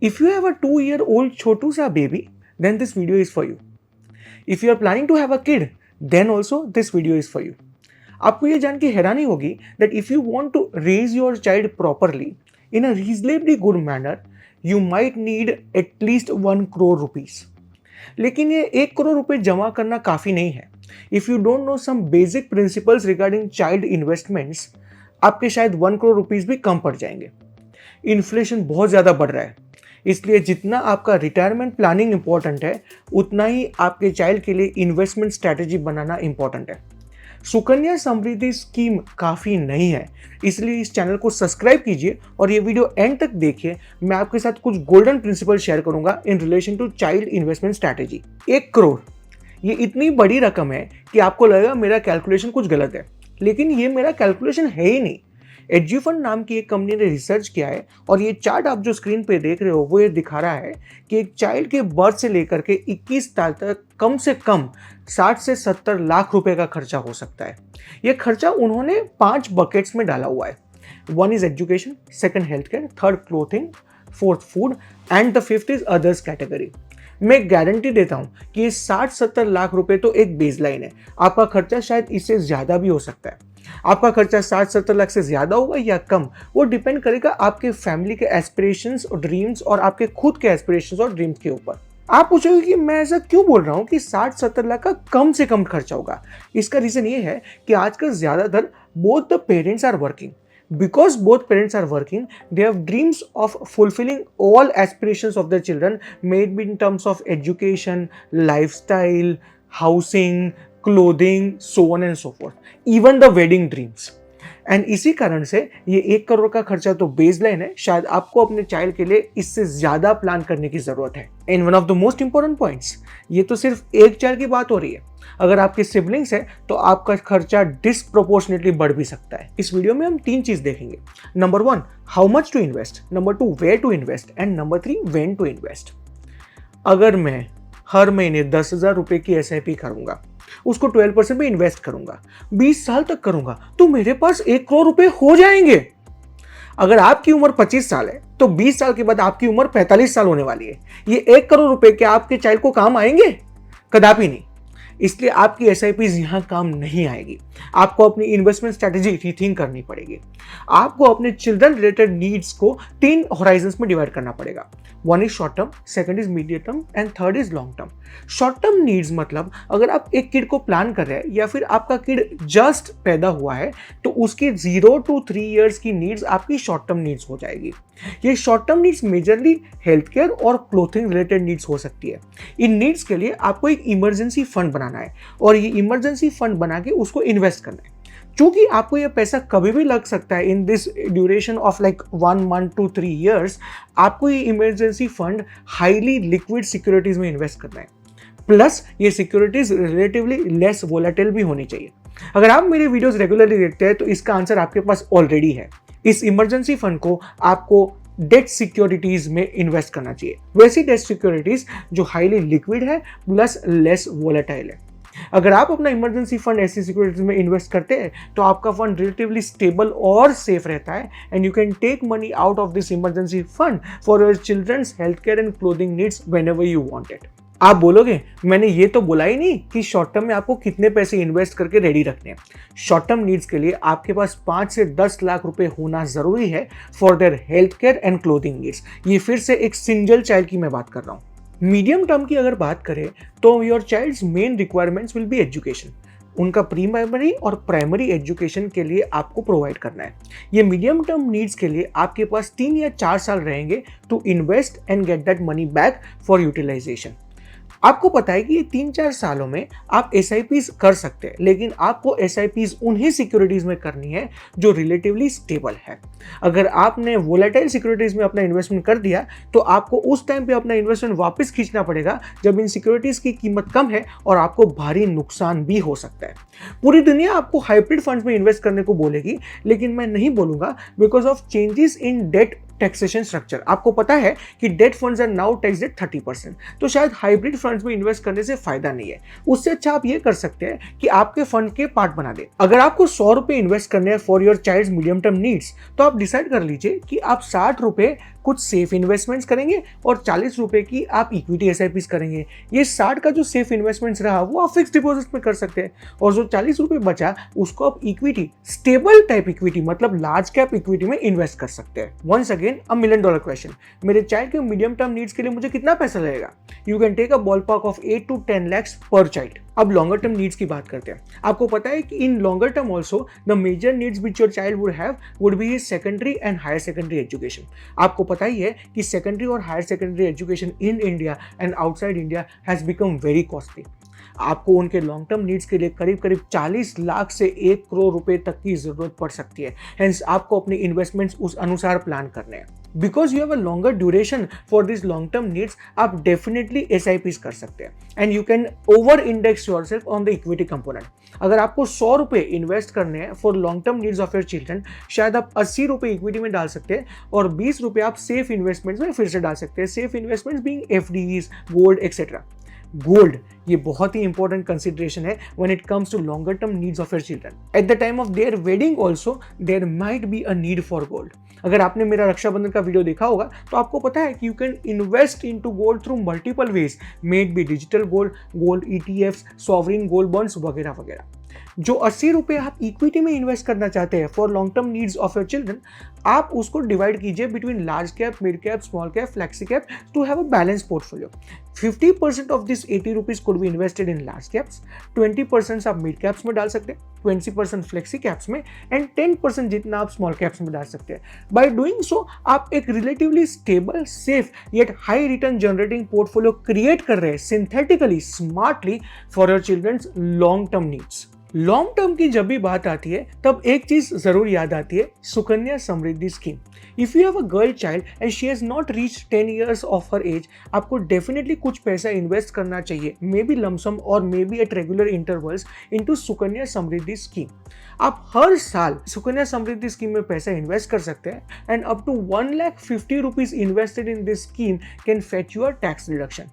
If you have a 2-year-old Chotu Sa baby, then this video is for you. If you are planning to have a kid, then also this video is for you. आपको ये जान के हैरानी होगी that if you want to raise your child properly in a reasonably good manner, you might need at least 1 crore rupees. लेकिन ये 1 करोड़ रुपए जमा करना काफ़ी नहीं है. If you don't know some basic principles regarding child investments, आपके शायद 1 करोड़ रुपीस भी कम पड़ जाएंगे. इन्फ्लेशन बहुत ज़्यादा बढ़ रहा है, इसलिए जितना आपका रिटायरमेंट प्लानिंग इंपॉर्टेंट है उतना ही आपके चाइल्ड के लिए इन्वेस्टमेंट स्ट्रैटेजी बनाना इंपॉर्टेंट है. सुकन्या समृद्धि स्कीम काफ़ी नहीं है, इसलिए इस चैनल को सब्सक्राइब कीजिए और ये वीडियो एंड तक देखिए. मैं आपके साथ कुछ गोल्डन प्रिंसिपल शेयर करूंगा in relation to child investment strategy. 1 crore ये इतनी बड़ी रकम है कि आपको लगेगा मेरा कैलकुलेशन कुछ गलत है, लेकिन ये मेरा कैलकुलेशन है ही नहीं. एडजीफंड नाम की एक कंपनी ने रिसर्च किया है और ये चार्ट आप जो स्क्रीन पे देख रहे हो वो ये दिखा रहा है कि एक चाइल्ड के बर्थ से लेकर के 21 साल तक कम से कम 60 से 70 लाख रुपए का खर्चा हो सकता है. ये खर्चा उन्होंने 5 बकेट्स में डाला हुआ है. 1 is education, 2 health care, 3 clothing, 4 food and the 5th is others category. मैं गारंटी देता हूं कि ये 60-70 लाख रुपए तो एक बेसलाइन है. आपका खर्चा शायद इससे ज्यादा भी हो सकता है. आपका खर्चा 60-70 लाख से ज्यादा होगा या कम, वो डिपेंड करेगा आपके फैमिली के एस्पिरेशंस और ड्रीम्स और आपके खुद के एस्पिरेशंस और ड्रीम्स के ऊपर. आप पूछोगे कि मैं ऐसा क्यों बोल रहा हूं कि 60-70 लाख का कम से कम खर्चा होगा. इसका रीजन ये है कि आजकल ज्यादातर both the parents are working. Because both parents are working, they have dreams of fulfilling all aspirations of their children, maybe in terms of education, lifestyle, housing, clothing, so on and so forth. Even the wedding dreams. And इसी कारण से ये 1 करोड़ का खर्चा तो baseline है. शायद आपको अपने चाइल्ड के लिए इससे ज्यादा प्लान करने की जरूरत है. And one of the most important points, ये तो सिर्फ एक चाइल्ड की बात हो रही है. अगर आपके सिबलिंग्स है तो आपका खर्चा डिस्प्रोपोर्शनेटली बढ़ भी सकता है. इस वीडियो में हम 3 चीज देखेंगे. Number 1, how much to invest. Number 2, where to invest. And number 3, when to invest. अगर मैं हर महीने 10,000 रुपए की SIP करूंगा, उसको 12% पे इन्वेस्ट करूंगा, 20 साल तक करूंगा, तो मेरे पास 1 करोड़ रुपए हो जाएंगे. अगर आपकी उम्र 25 साल है तो 20 साल के बाद आपकी उम्र 45 साल होने वाली है. ये 1 करोड़ रुपए क्या आपके चाइल्ड को काम आएंगे? कदापि नहीं. इसलिए आपकी SIPs यहां काम नहीं आएगी. आपको अपनी इन्वेस्टमेंट स्ट्रैटेजी रीथिंक करनी पड़ेगी. आपको अपने चिल्ड्रन रिलेटेड नीड्स को 3 होराइजन्स में डिवाइड करना पड़ेगा. 1 is short term, 2 is medium term and 3rd is long term. Short term needs मतलब अगर आप एक किड को प्लान कर रहे हैं या फिर आपका किड जस्ट पैदा हुआ है तो उसकी 0 to 3 इयर्स की नीड्स आपकी शॉर्ट टर्म नीड्स हो जाएगी. ये short term needs majorly health care और क्लोथिंग रिलेटेड नीड्स हो सकती है. इन नीड्स के लिए आपको एक इमरजेंसी फंड बनाना है और ये इमरजेंसी फंड बना के उसको इन्वेस्ट करना है. चूंकि आपको ये पैसा कभी भी लग सकता है in this duration of like 1 month to 3 years, आपको ये emergency fund highly liquid securities में इन्वेस्ट करना है. प्लस ये सिक्योरिटीज रिलेटिवली लेस वोलेटाइल भी होनी चाहिए. अगर आप मेरे वीडियोस रेगुलरली देखते हैं तो इसका आंसर आपके पास ऑलरेडी है. इस इमरजेंसी फंड को आपको डेट सिक्योरिटीज में इन्वेस्ट करना चाहिए. वैसी डेट सिक्योरिटीज जो हाईली लिक्विड है प्लस लेस वोलेटाइल है. अगर आप अपना इमरजेंसी फंड ऐसी सिक्योरिटीज में इन्वेस्ट करते हैं तो आपका फंड रिलेटिवली स्टेबल और सेफ रहता है and you can take money out of this emergency fund for your children's health care and clothing needs whenever you want it. आप बोलोगे मैंने ये तो बोला ही नहीं कि शॉर्ट टर्म में आपको कितने पैसे इन्वेस्ट करके रेडी रखने हैं. शॉर्ट टर्म नीड्स के लिए आपके पास 5 से 10 लाख रुपए होना जरूरी है for their health care and clothing needs. ये फिर से एक सिंगल चाइल्ड की मैं बात कर रहा हूँ. मीडियम टर्म की अगर बात करें तो your child's main requirements will be education. उनका प्री प्राइमरी और प्राइमरी एजुकेशन के लिए आपको प्रोवाइड करना है. ये मीडियम टर्म नीड्स के लिए आपके पास 3 या 4 साल रहेंगे to invest and get that money back for utilisation. आपको पता है कि ये 3-4 सालों में आप SIPs कर सकते हैं, लेकिन आपको SIPs उन्हीं सिक्योरिटीज में करनी है जो रिलेटिवली स्टेबल है. अगर आपने वोलेटाइल सिक्योरिटीज में अपना इन्वेस्टमेंट कर दिया तो आपको उस टाइम पे अपना इन्वेस्टमेंट वापस खींचना पड़ेगा जब इन सिक्योरिटीज की कीमत कम है और आपको भारी नुकसान भी हो सकता है. पूरी दुनिया आपको हाइब्रिड फंड्स में इन्वेस्ट करने को बोलेगी, लेकिन मैं नहीं बोलूंगा because of changes in debt taxation structure. आपको पता है कि debt funds are now taxed at 30%, तो शायद हाइब्रिड फंड्स में इन्वेस्ट करने से फायदा नहीं है. उससे अच्छा आप ये कर सकते हैं कि आपके फंड के पार्ट बना दे. अगर आपको 100 रुपए इन्वेस्ट करने हैं for your child's medium term needs, तो आप डिसाइड कर लीजिए कि आप 60 रुपए कुछ सेफ इन्वेस्टमेंट्स करेंगे और 40 रुपए की आप इक्विटी एसआईपीस करेंगे। ये 60 का जो सेफ इन्वेस्टमेंट्स रहा वो आप फिक्स डिपॉजिट में कर सकते हैं और जो 40 रुपए बचा उसको आप इक्विटी, स्टेबल टाइप इक्विटी मतलब लार्ज कैप इक्विटी में इन्वेस्ट कर सकते हैं। वंस अगेन $1 million क्वेश्चन, मेरे चाइल्ड के मीडियम टर्म नीड्स के लिए मुझे कितना पैसा लगेगा? You can take a ball park of 8 to 10 lakhs per child. अब लॉन्गर टर्म नीड्स की बात करते हैं। आपको पता है कि in longer term also the major needs which your child would have would be his secondary and higher secondary education. आपको पता ही है कि सेकेंडरी और higher secondary education in India and outside India has become very costly. आपको उनके long term needs के लिए करीब करीब 40 लाख से 1 करोड़ रुपए तक की जरूरत पड़ सकती है। हेंस आपको अपने इन्वेस्टमेंट्स उस अनुसार प्लान करने हैं। Because you have a longer duration for this long term needs, आप डेफिनेटली एसआईपीस कर सकते हैं and you can over index yourself on the equity component. अगर आपको 100 रुपए इन्वेस्ट करने हैं for long term needs of your children, शायद आप 80 रुपए इक्विटी में डाल सकते हैं और 20 रुपए आप सेफ इन्वेस्टमेंट्स में फिर से डाल सकते हैं। Safe investments being FDs, gold etcetera. Gold ये बहुत ही इंपॉर्टेंट कंसिडरेशन है when it comes to longer term needs of your children. At the time of their wedding also there might be a need for gold. अगर आपने मेरा रक्षाबंधन का video देखा होगा तो आपको पता है कि you can invest into gold through multiple ways, maybe digital gold, gold ETFs, sovereign gold bonds वगैरह वगैरह। जो 80 रुपए आप इक्विटी में इन्वेस्ट करना चाहते हैं for long term needs of your children, आप उसको डिवाइड कीजिए between large cap, mid cap, small cap, flexi cap to have a balance portfolio. 50% of this 80 rupees could be invested in large caps, 20% आप mid caps में डाल सकते हैं, 20% flexi caps में and 10% जितना आप स्मॉल कैप्स में डाल सकते हैं। बाय डूइंग सो आप एक relatively stable, safe yet high return generating portfolio create कर रहे हैं synthetically, smartly for your children's long term needs. Long term की जब भी बात आती है तब एक चीज जरूर याद आती है, Sukanya Samriddhi scheme. If you have a girl child and she has not reach 10 years of her age, आपको डेफिनेटली कुछ पैसा इन्वेस्ट करना चाहिए, मे बी लमसम और maybe at regular intervals into Sukanya Samriddhi scheme. आप हर साल सुकन्या समृद्धि स्कीम में पैसा इन्वेस्ट कर सकते हैं and up to 1,50,000 rupees invested in this scheme can fetch your tax deduction.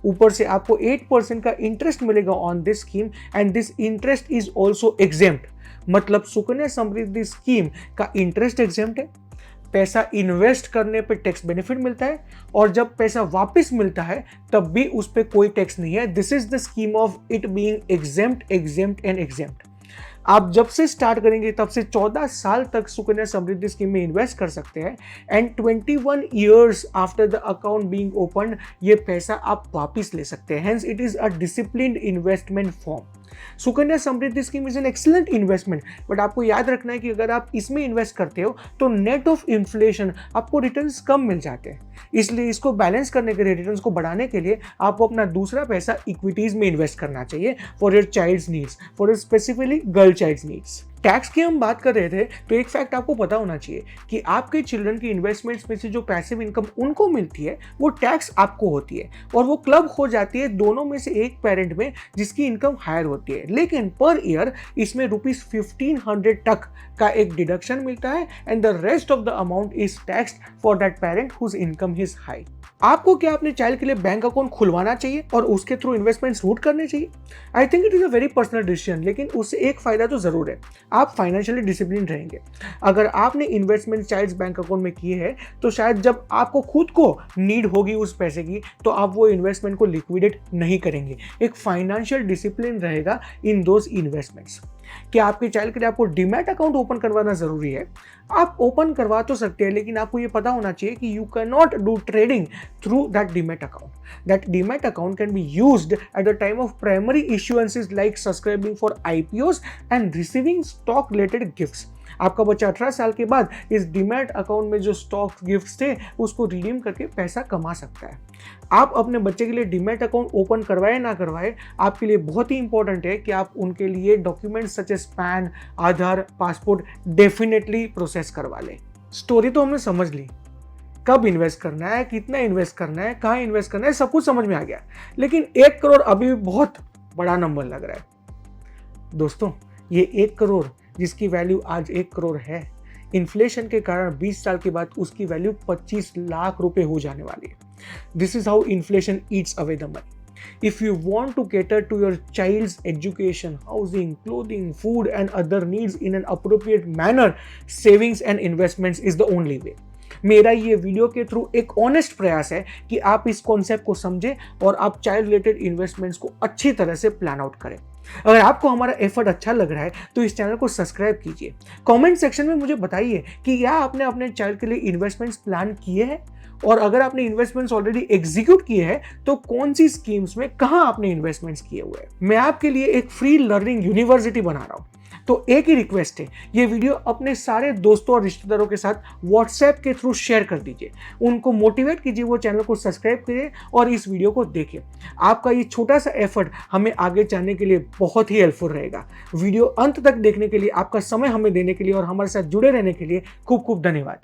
ऊपर से आपको 8% का इंटरेस्ट मिलेगा on this scheme and this interest is also exempt. मतलब सुकन्या समृद्धि स्कीम का इंटरेस्ट एग्जेम्प्ट है, पैसा इन्वेस्ट करने पे टैक्स बेनिफिट मिलता है और जब पैसा वापस मिलता है तब भी उस पर कोई टैक्स नहीं है। This is the scheme of it being exempt, exempt and exempt. आप जब से स्टार्ट करेंगे तब से 14 साल तक सुकन्या समृद्धि स्कीम में इन्वेस्ट कर सकते हैं and 21 years after the account being open ये पैसा आप वापस ले सकते हैं। Hence it is a disciplined investment form. Sukanya Samriddhi scheme is an excellent investment, but आपको याद रखना है कि अगर आप इसमें इन्वेस्ट करते हो तो नेट ऑफ इन्फ्लेशन आपको रिटर्न्स कम मिल जाते हैं। इसलिए इसको बैलेंस करने के लिए, रिटर्न्स को बढ़ाने के लिए आपको अपना दूसरा पैसा इक्विटीज में इन्वेस्ट करना चाहिए for your child's needs, for your specifically girl child's needs. Tax की हम बात कर रहे थे तो एक फैक्ट आपको पता होना चाहिए कि आपके चिल्ड्रन की इन्वेस्टमेंट्स में से जो पैसिव इनकम उनको मिलती है वो टैक्स आपको होती है और वो क्लब हो जाती है दोनों में से एक पेरेंट में जिसकी इनकम हायर होती है। लेकिन पर ईयर इसमें ₹1500 तक का एक डिडक्शन मिलता है and the rest of the amount is taxed for that parent whose income is high. आपको क्या अपने चाइल्ड के लिए बैंक अकाउंट खुलवाना चाहिए और उसके थ्रू इन्वेस्टमेंट्स रूट करने चाहिए? I think it is a very personal decision, लेकिन उससे एक फायदा तो जरूर है, आप फाइनेंशियली डिसिप्लिन रहेंगे। अगर आपने इन्वेस्टमेंट चाइल्ड्स बैंक अकाउंट में किए हैं तो शायद जब आपको खुद को नीड होगी उस पैसे की तो आप वो इन्वेस्टमेंट को लिक्विडेट नहीं करेंगे। एक फाइनेंशियल डिसिप्लिन रहेगा इन दोज इन्वेस्टमेंट्स। क्या आपके चाइल्ड के लिए आपको डीमैट अकाउंट ओपन करवाना जरूरी है? आप ओपन करवा तो सकते हैं, लेकिन आपको ये पता होना चाहिए कि you can not do trading through that demat account. That demat account can be used at the time of primary issuances like subscribing for IPOs and receiving stock related gifts. आपका बच्चा 18 साल के बाद इस डीमैट अकाउंट में जो stock gifts थे उसको रिडीम करके पैसा कमा सकता है। आप अपने बच्चे के लिए डीमैट अकाउंट ओपन करवाए ना करवाए, आपके लिए बहुत ही इंपॉर्टेंट है कि आप उनके लिए डॉक्यूमेंट्स सच एज पैन, आधार, पासपोर्ट डेफिनेटली प्रोसेस करवा लें। स्टोरी तो हमने समझ ली, कब इन्वेस्ट करना है, कितना इन्वेस्ट करना है, कहाँ इन्वेस्ट करना है, सब कुछ समझ में आ गया, लेकिन 1 करोड़ अभी भी बहुत बड़ा नंबर लग रहा है। दोस्तों, ये 1 करोड़ जिसकी वैल्यू आज 1 करोड़ है, इन्फ्लेशन के कारण 20 साल के बाद उसकी वैल्यू 25 लाख रुपए हो जाने वाली है। This is how inflation Yeats away the money. If you want to cater to your child's education, housing, clothing, food and other needs in an appropriate manner, savings and investments is the only way. मेरा ये video के through एक honest प्रयास है कि आप इस concept को समझें और आप चाइल्ड रिलेटेड इन्वेस्टमेंट्स को अच्छी तरह से प्लान आउट करें। अगर आपको हमारा एफर्ट अच्छा लग रहा है तो इस चैनल को सब्सक्राइब कीजिए। कमेंट सेक्शन में मुझे बताइए कि क्या आपने अपने चाइल्ड के लिए इन्वेस्टमेंट्स प्लान किए हैं, और अगर आपने इन्वेस्टमेंट्स ऑलरेडी एग्जीक्यूट किए हैं तो कौन सी स्कीम्स में कहां आपने इन्वेस्टमेंट्स किए हुए हैं। मैं आपके लिए एक फ्री लर्निंग यूनिवर्सिटी बना रहा हूं, तो एक ही रिक्वेस्ट है, ये वीडियो अपने सारे दोस्तों और रिश्तेदारों के साथ व्हाट्सएप के थ्रू शेयर कर दीजिए, उनको मोटिवेट कीजिए, वो चैनल को सब्सक्राइब करिए और इस वीडियो को देखिए। आपका ये छोटा सा एफर्ट हमें आगे जाने के लिए बहुत ही हेल्पफुल रहेगा। वीडियो अंत तक देखने के लिए, आपका समय हमें देने के लिए और हमारे साथ जुड़े रहने के लिए खूब खूब धन्यवाद।